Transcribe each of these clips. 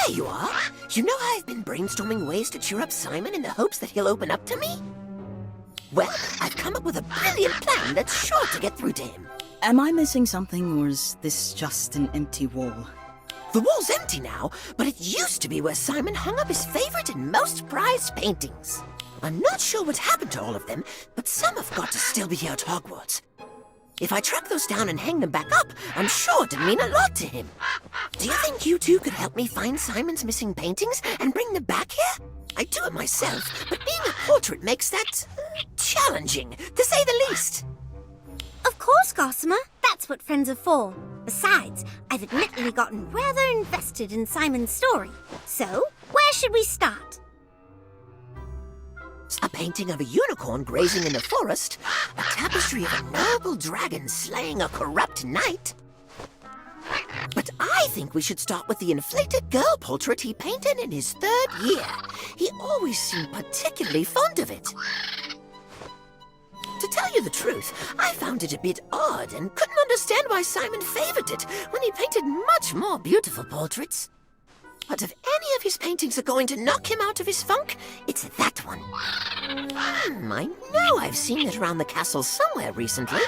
There you are. You know how I've been brainstorming ways to cheer up Simon in the hopes that he'll open up to me? Well, I've come up with a brilliant plan that's sure to get through to him. Am I missing something, or is this just an empty wall? The wall's empty now, but it used to be where Simon hung up his favorite and most prized paintings. I'm not sure what happened to all of them, but some have got to still be here at Hogwarts. If I track those down and hang them back up, I'm sure it'd mean a lot to him. Do you think you two could help me find Simon's missing paintings and bring them back here? I'd do it myself, but being a portrait makes that challenging, to say the least. Of course, Gossamer. That's what friends are for. Besides, I've admittedly gotten rather invested in Simon's story. So, where should we start? A painting of a unicorn grazing in the forest, a tapestry of a noble dragon slaying a corrupt knight. But I think we should start with the inflated girl portrait he painted in his 3rd year. He always seemed particularly fond of it. To tell you the truth, I found it a bit odd and couldn't understand why Simon favored it when he painted much more beautiful portraits. But if any of his paintings are going to knock him out of his funk, it's that one. I know I've seen it around the castle somewhere recently.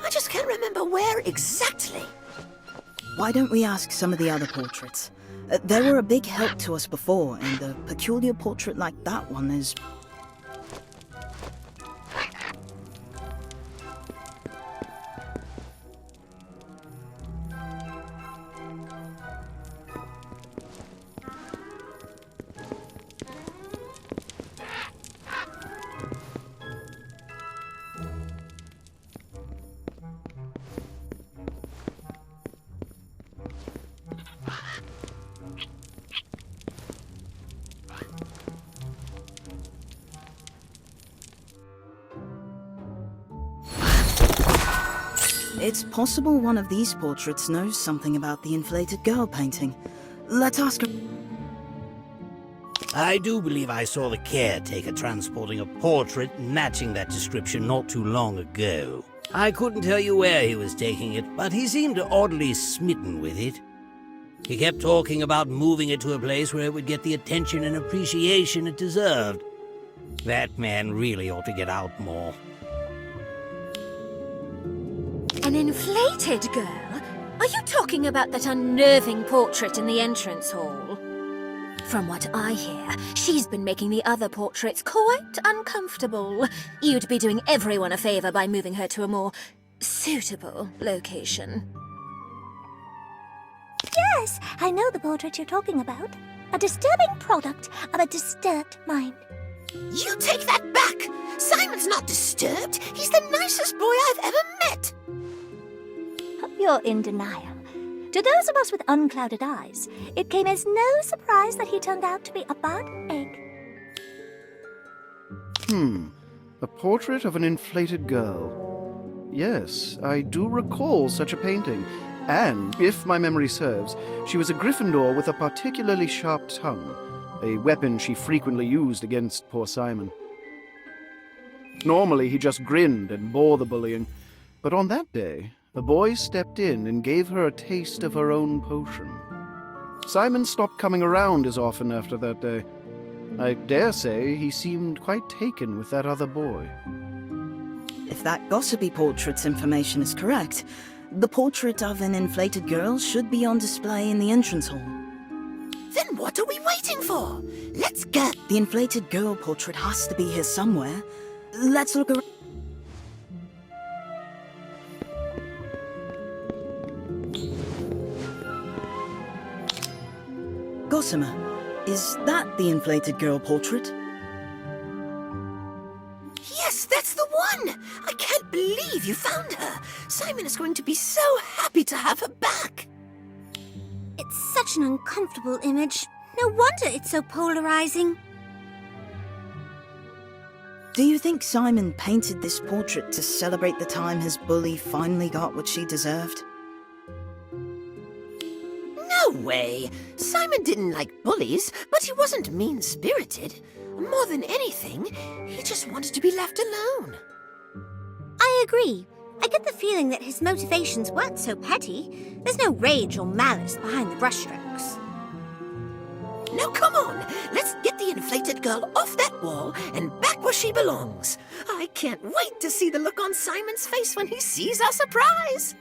I just can't remember where exactly. Why don't we ask some of the other portraits? They were a big help to us before, and a peculiar portrait like that one is... It's possible one of these portraits knows something about the inflated girl painting. Let's ask her. I do believe I saw the caretaker transporting a portrait matching that description not too long ago. I couldn't tell you where he was taking it, but he seemed oddly smitten with it. He kept talking about moving it to a place where it would get the attention and appreciation it deserved. That man really ought to get out more. An inflated girl? Are you talking about that unnerving portrait in the entrance hall? From what I hear, she's been making the other portraits quite uncomfortable. You'd be doing everyone a favor by moving her to a more suitable location. Yes, I know the portrait you're talking about. A disturbing product of a disturbed mind. You take that back! Simon's not disturbed. He's the nicest boy I've ever met. You're in denial. To those of us with unclouded eyes, it came as no surprise that he turned out to be a bad egg. A portrait of an inflated girl. Yes, I do recall such a painting. And, if my memory serves, she was a Gryffindor with a particularly sharp tongue, a weapon she frequently used against poor Simon. Normally, he just grinned and bore the bullying, but on that day, the boy stepped in and gave her a taste of her own potion. Simon stopped coming around as often after that day. I dare say he seemed quite taken with that other boy. If that gossipy portrait's information is correct, the portrait of an inflated girl should be on display in the entrance hall. Then what are we waiting for? Let's go! The inflated girl portrait has to be here somewhere. Let's look around. Gossamer, is that the inflated girl portrait? Yes, that's the one! I can't believe you found her. Simon is going to be so happy to have her back. It's such an uncomfortable image. No wonder it's so polarizing. Do you think Simon painted this portrait to celebrate the time his bully finally got what she deserved? No way! Simon didn't like bullies, but he wasn't mean-spirited. More than anything, he just wanted to be left alone. I agree. I get the feeling that his motivations weren't so petty. There's no rage or malice behind the brushstrokes. Now come on, let's get the inflated girl off that wall and back where she belongs. I can't wait to see the look on Simon's face when he sees our surprise.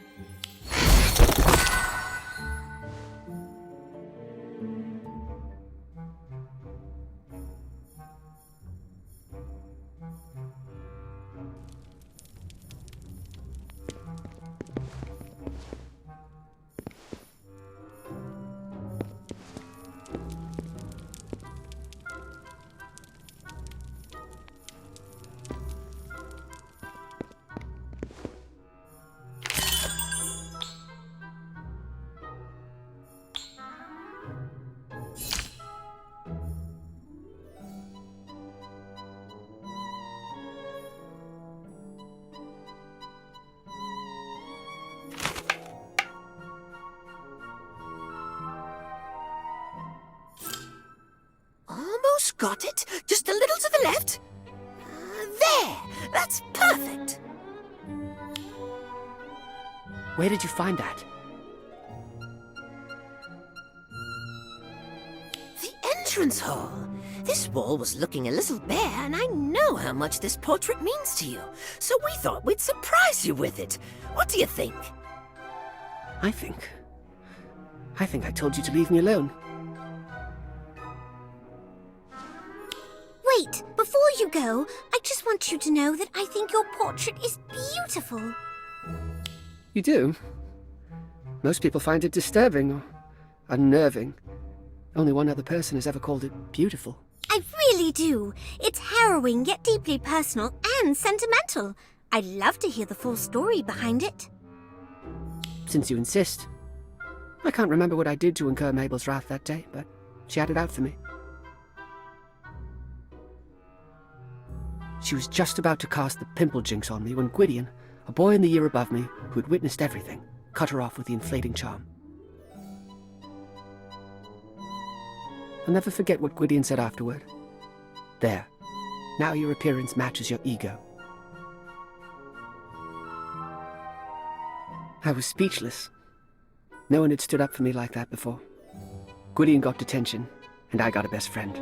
Almost got it. Just a little to the left. There. That's perfect. Where did you find that? The entrance hall. This wall was looking a little bare, and I know how much this portrait means to you. So we thought we'd surprise you with it. What do you think? I think I told you to leave me alone. Wait, before you go, I just want you to know that I think your portrait is beautiful. You do? Most people find it disturbing or unnerving. Only one other person has ever called it beautiful. I really do. It's harrowing yet deeply personal and sentimental. I'd love to hear the full story behind it. Since you insist. I can't remember what I did to incur Mabel's wrath that day, but she had it out for me. She was just about to cast the pimple jinx on me when Gwydion, a boy in the year above me who had witnessed everything, cut her off with the inflating charm. I'll never forget what Gwydion said afterward. There. Now your appearance matches your ego. I was speechless. No one had stood up for me like that before. Gwydion got detention, and I got a best friend.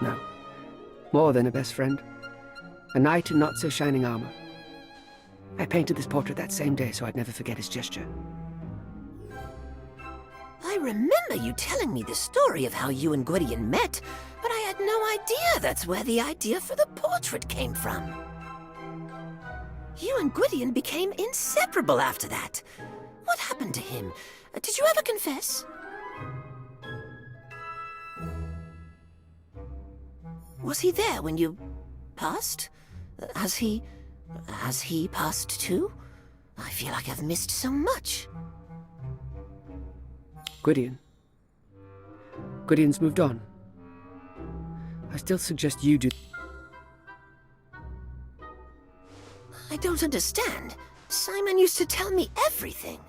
No, more than a best friend. A knight in not-so-shining armor. I painted this portrait that same day so I'd never forget his gesture. I remember you telling me the story of how you and Gwydion met, but I had no idea that's where the idea for the portrait came from. You and Gwydion became inseparable after that. What happened to him? Did you ever confess? Was he there when you passed? Has he passed too? I feel like I've missed so much. Gwydion's moved on. I still suggest you do. I don't understand. Simon used to tell me everything.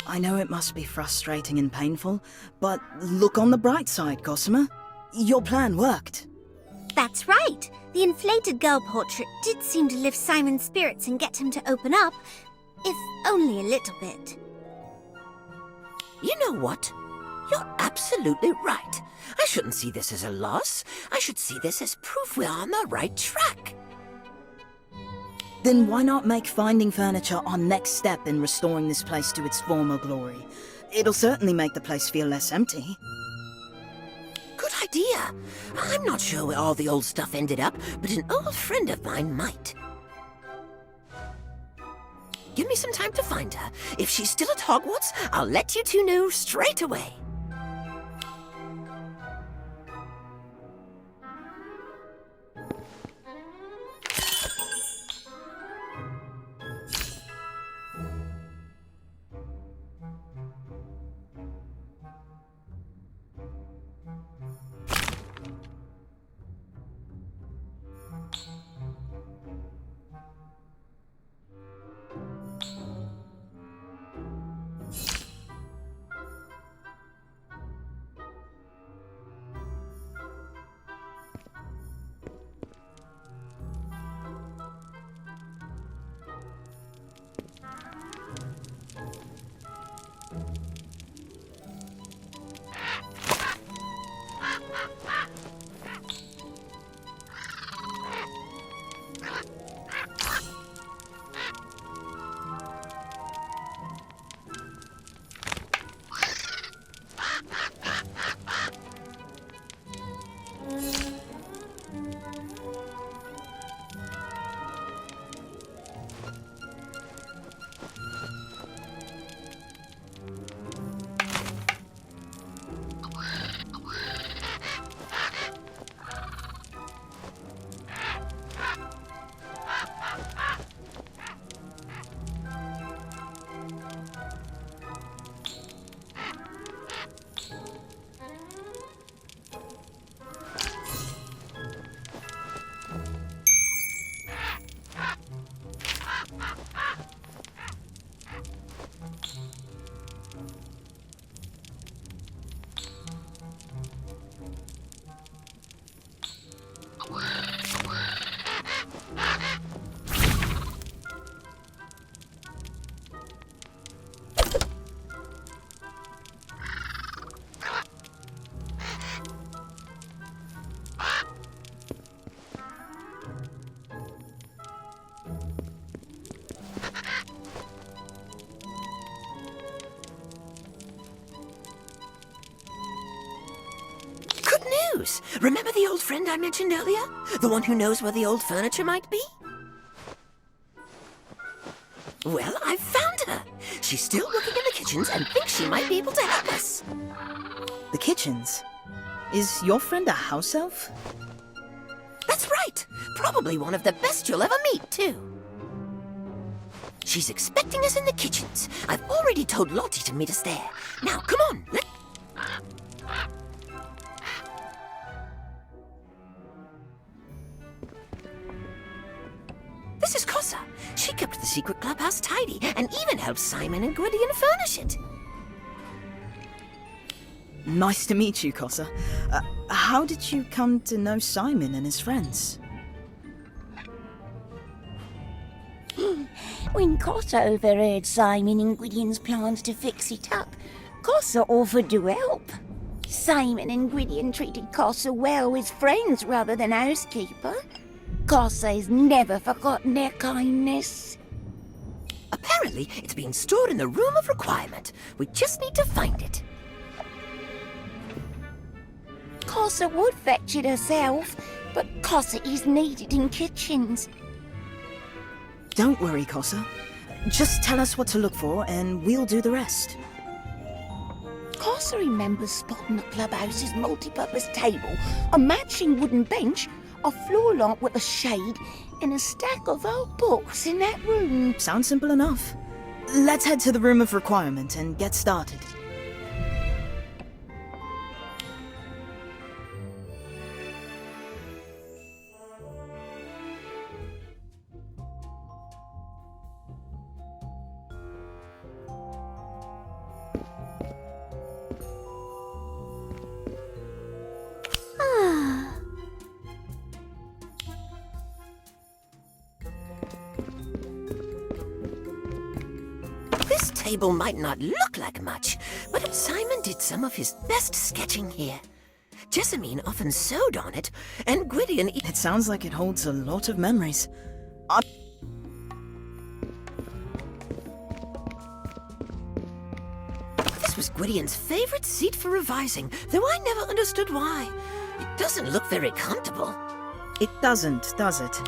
I know it must be frustrating and painful, but look on the bright side, Gossamer. Your plan worked. That's right. The inflated girl portrait did seem to lift Simon's spirits and get him to open up, if only a little bit. You know what? You're absolutely right. I shouldn't see this as a loss. I should see this as proof we're on the right track. Then why not make finding furniture our next step in restoring this place to its former glory? It'll certainly make the place feel less empty. Good idea. I'm not sure where all the old stuff ended up, but an old friend of mine might. Give me some time to find her. If she's still at Hogwarts, I'll let you two know straight away. Remember the old friend I mentioned earlier? The one who knows where the old furniture might be? Well, I've found her. She's still working in the kitchens and thinks she might be able to help us. The kitchens? Is your friend a house elf? That's right. Probably one of the best you'll ever meet, too. She's expecting us in the kitchens. I've already told Lottie to meet us there. Now, come on. This is Kossa. She kept the secret clubhouse tidy and even helped Simon and Gwydion furnish it. Nice to meet you, Kossa. How did you come to know Simon and his friends? When Kossa overheard Simon and Gwydion's plans to fix it up, Kossa offered to help. Simon and Gwydion treated Kossa well as friends rather than housekeeper. Kossa has never forgotten their kindness. Apparently, it's being stored in the room of requirement. We just need to find it. Kossa would fetch it herself, but Kossa is needed in kitchens. Don't worry, Kossa. Just tell us what to look for and we'll do the rest. Kossa remembers spotting the clubhouse's multi-purpose table, a matching wooden bench, a floor lamp with a shade, and a stack of old books in that room. Sounds simple enough. Let's head to the room of requirement and get started. This table might not look like much, but Simon did some of his best sketching here. Jessamine often sewed on it, and Gwydion... It sounds like it holds a lot of memories. This was Gwydion's favorite seat for revising, though I never understood why. It doesn't look very comfortable. It doesn't, does it?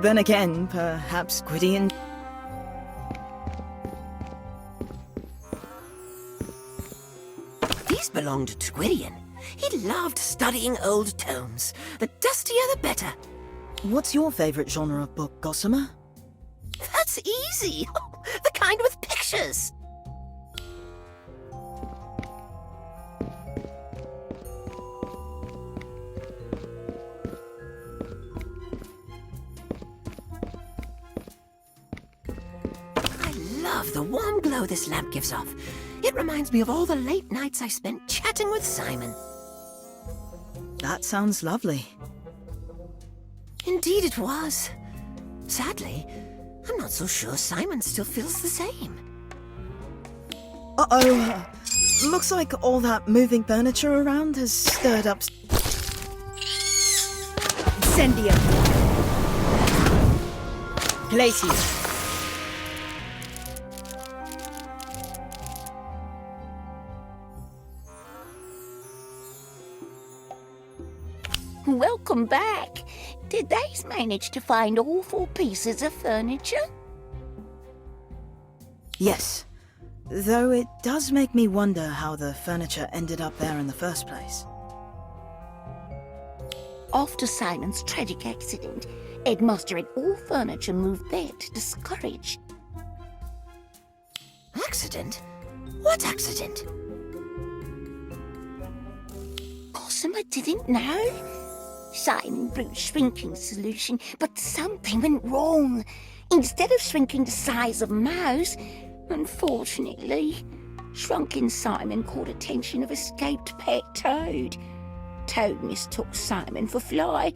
Then again, perhaps Gwydion... These belonged to Gwydion. He loved studying old tomes. The dustier the better. What's your favorite genre of book, Gossamer? That's easy. The kind with pictures. I love the warm glow this lamp gives off. It reminds me of all the late nights I spent chatting with Simon. That sounds lovely. Indeed it was. Sadly, I'm not so sure Simon still feels the same. Uh-oh. Looks like all that moving furniture around has stirred up... Incendio! Glacier! Welcome back. Did they manage to find all 4 pieces of furniture? Yes. Though it does make me wonder how the furniture ended up there in the first place. After Simon's tragic accident, Headmaster had all furniture moved there to discourage. Accident? What accident? Gossamer didn't know. Simon brewed shrinking solution, but something went wrong. Instead of shrinking the size of a mouse, unfortunately, shrunken Simon caught attention of escaped pet Toad. Toad mistook Simon for Fly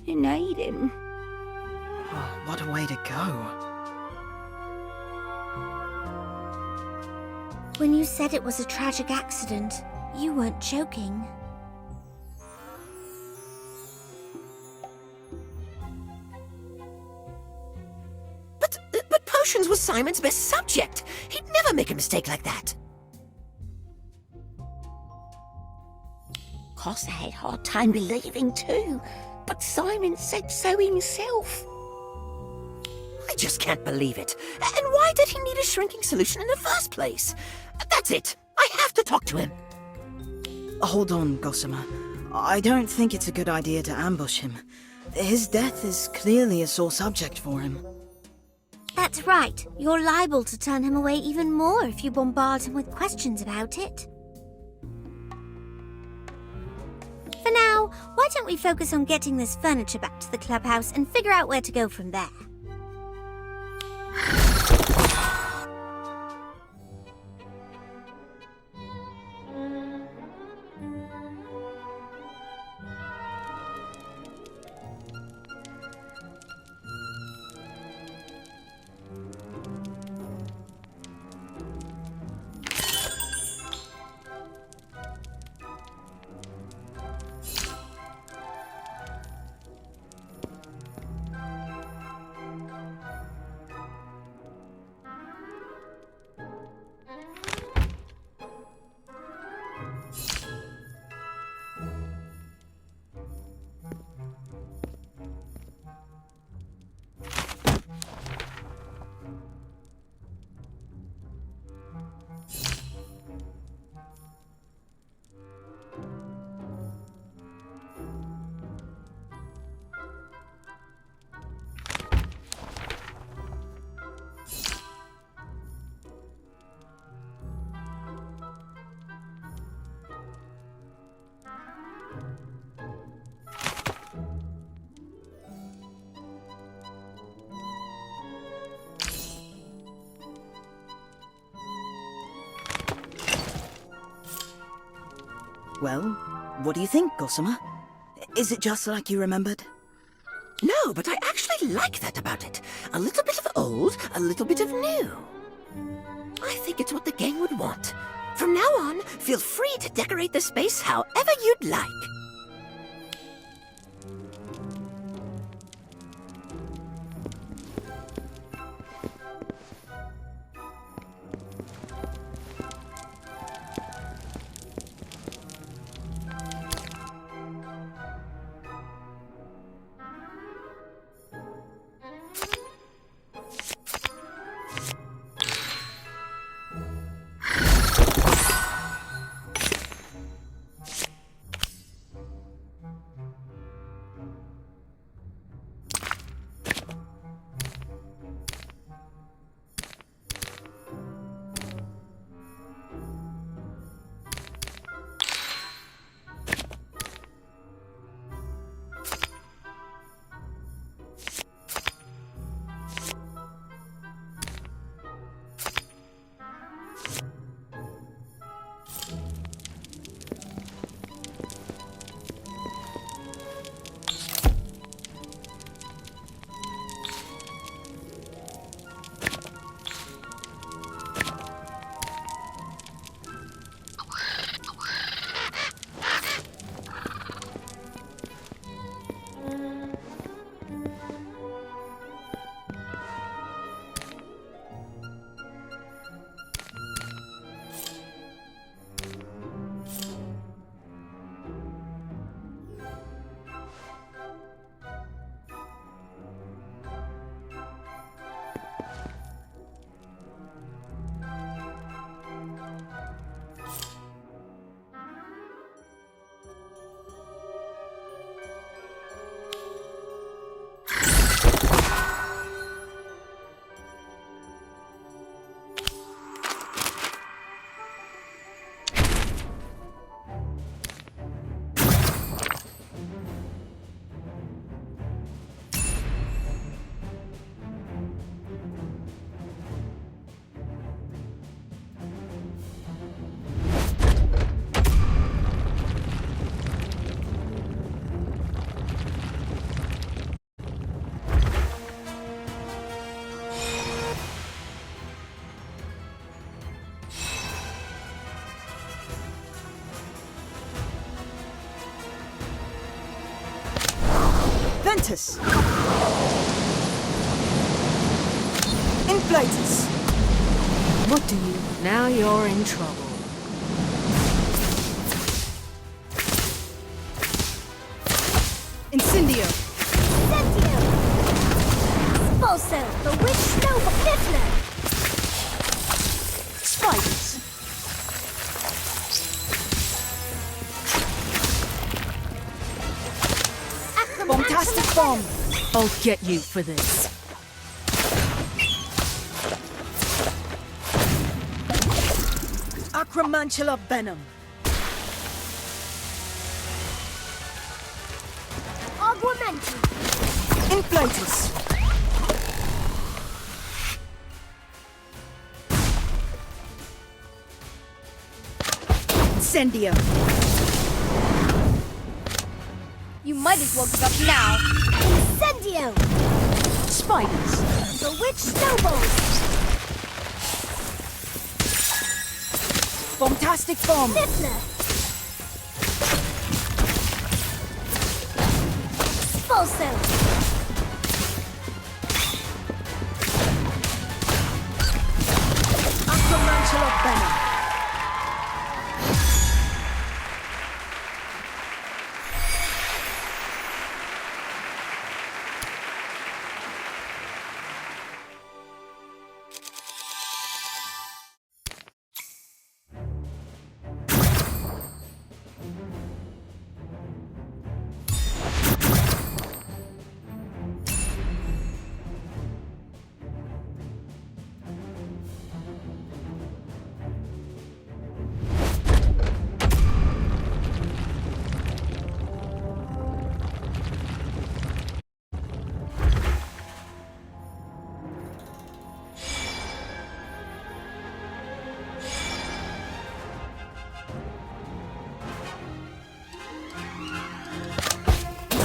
and ate him. Oh, what a way to go. When you said it was a tragic accident, you weren't joking. But potions was Simon's best subject. He'd never make a mistake like that. Course, I had a hard time believing too, but Simon said so himself. I just can't believe it. And why did he need a shrinking solution in the first place? That's it. I have to talk to him. Hold on, Gossamer. I don't think it's a good idea to ambush him. His death is clearly a sore subject for him. That's right. You're liable to turn him away even more if you bombard him with questions about it. For now, why don't we focus on getting this furniture back to the clubhouse and figure out where to go from there? Well, what do you think, Gossamer? Is it just like you remembered? No, but I actually like that about it. A little bit of old, a little bit of new. I think it's what the gang would want. From now on, feel free to decorate the space however you'd like. Ventus! Inflatus! What do you... Now you're in trouble. Incendio! Incendio! Spolso, the witch snowball Niffler! Spiders! Bombastic bomb! I'll get you for this. Acromantula venom! Augmentum! Inflatus! Incendio! You might as well give up now. Incendio! Spiders! The witch snowballs! Bombastic bomb! Niffler! Spolso! Acromantula venom!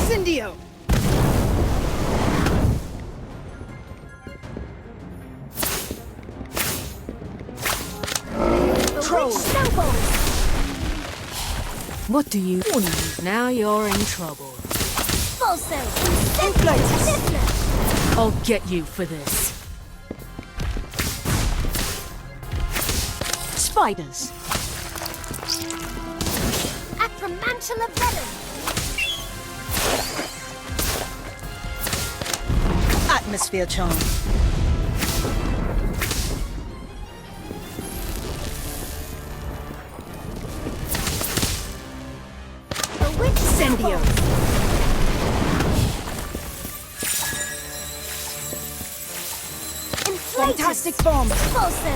Incendio! The witch snowballs! What do you... Now you're in trouble. Spolso! Inflatus! Niffler! I'll get you for this. Spiders! Acromantula venom! Atmosphere charm! The witch Incendio! Inflatus! Fantastic bomb! Spolso!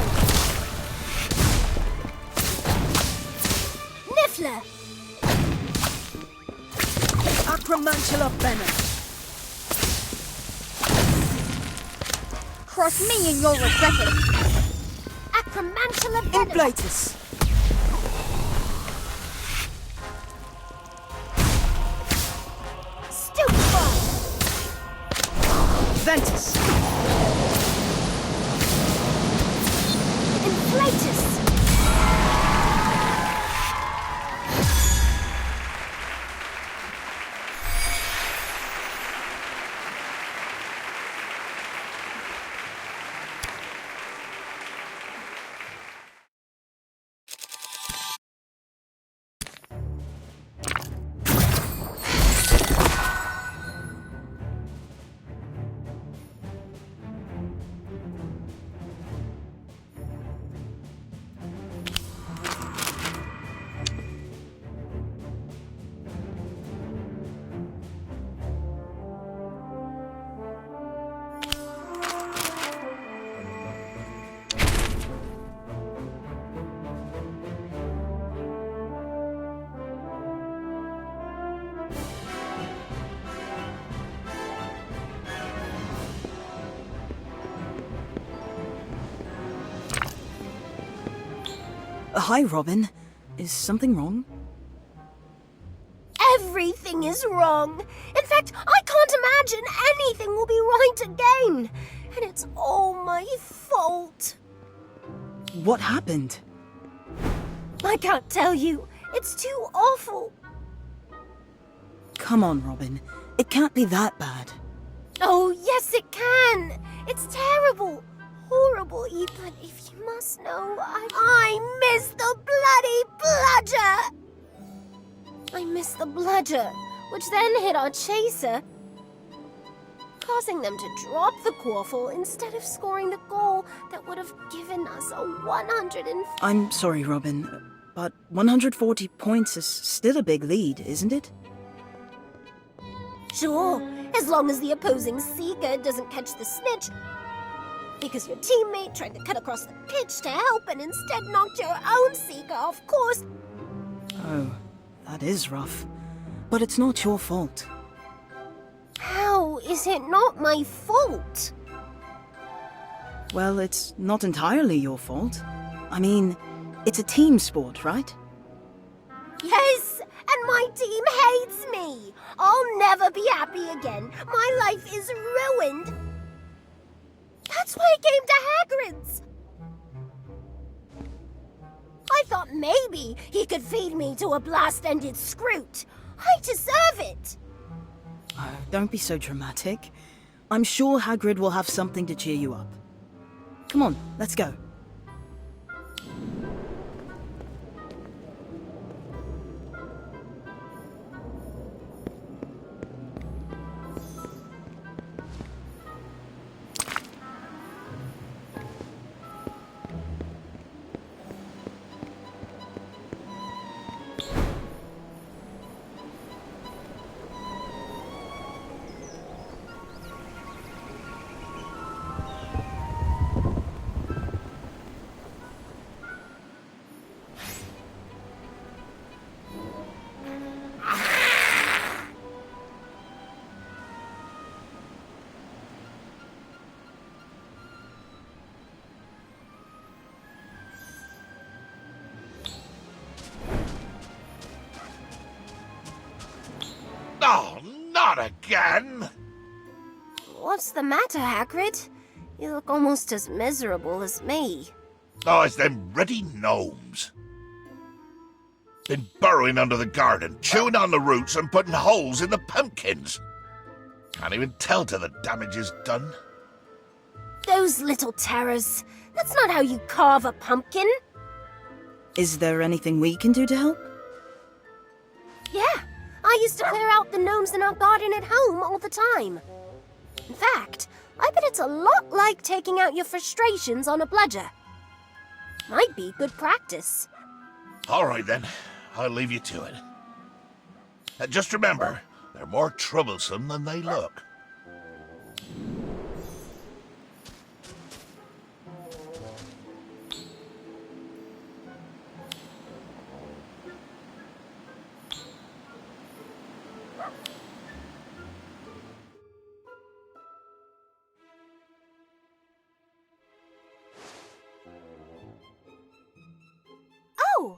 Niffler! Acromantula venom! Cross me and you'll regret it! Acromantula venom! Inflatus! Stupefy! Ventus! Inflatus! Hi, Robin. Is something wrong? Everything is wrong. In fact, I can't imagine anything will be right again. And it's all my fault. What happened? I can't tell you. It's too awful. Come on, Robin. It can't be that bad. Oh, yes it can! It's terrible! Horrible, even if you must know, I miss the bloody bludger! I missed the bludger, which then hit our chaser, causing them to drop the quaffle instead of scoring the goal that would have given us a 150. I'm sorry, Robin, but 140 points is still a big lead, isn't it? Sure, as long as the opposing seeker doesn't catch the snitch, because your teammate tried to cut across the pitch to help and instead knocked your own seeker off course. Oh, that is rough. But it's not your fault. How is it not my fault? Well, it's not entirely your fault. I mean, it's a team sport, right? Yes, and my team hates me. I'll never be happy again. My life is ruined. That's why I came to Hagrid's. I thought maybe he could feed me to a blast-ended Scroot. I deserve it. Oh, don't be so dramatic. I'm sure Hagrid will have something to cheer you up. Come on, let's go. Oh, not again! What's the matter, Hagrid? You look almost as miserable as me. Oh, it's them ruddy gnomes. Been burrowing under the garden, chewing on the roots and putting holes in the pumpkins. Can't even tell till the damage is done. Those little terrors. That's not how you carve a pumpkin. Is there anything we can do to help? Yeah, I used to clear out the gnomes in our garden at home all the time. In fact, I bet it's a lot like taking out your frustrations on a bludger. Might be good practice. All right, then. I'll leave you to it. Just remember, they're more troublesome than they look. Oh!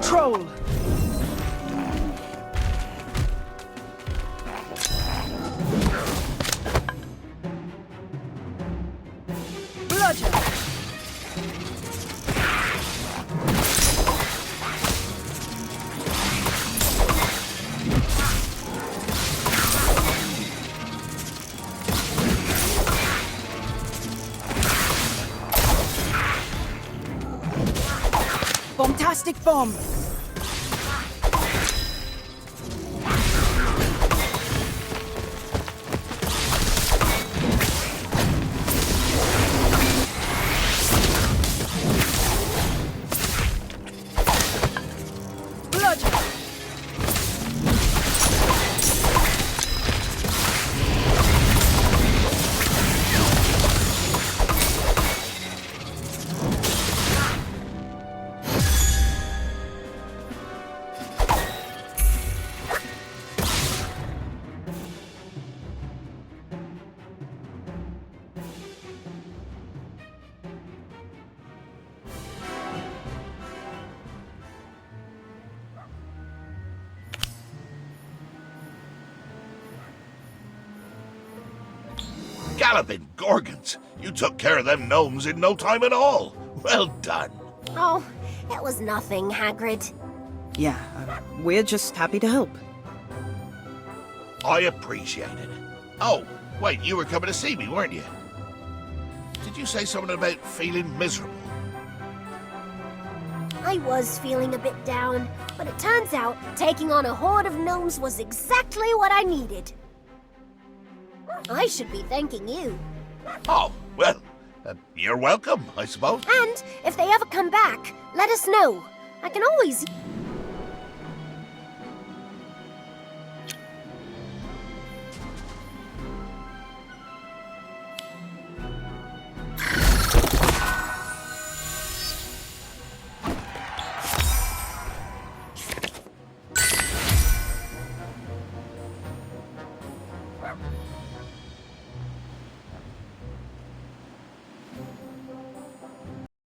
Troll! Bludger! Bombastic bomb! galloping gorgons. You took care of them gnomes in no time at all. Well done. Oh, it was nothing, Hagrid. Yeah, we're just happy to help. I appreciate it. Oh, wait, you were coming to see me, weren't you? Did you say something about feeling miserable? I was feeling a bit down, but it turns out taking on a horde of gnomes was exactly what I needed. I should be thanking you. Oh, well, you're welcome, I suppose. And if they ever come back, let us know. I can always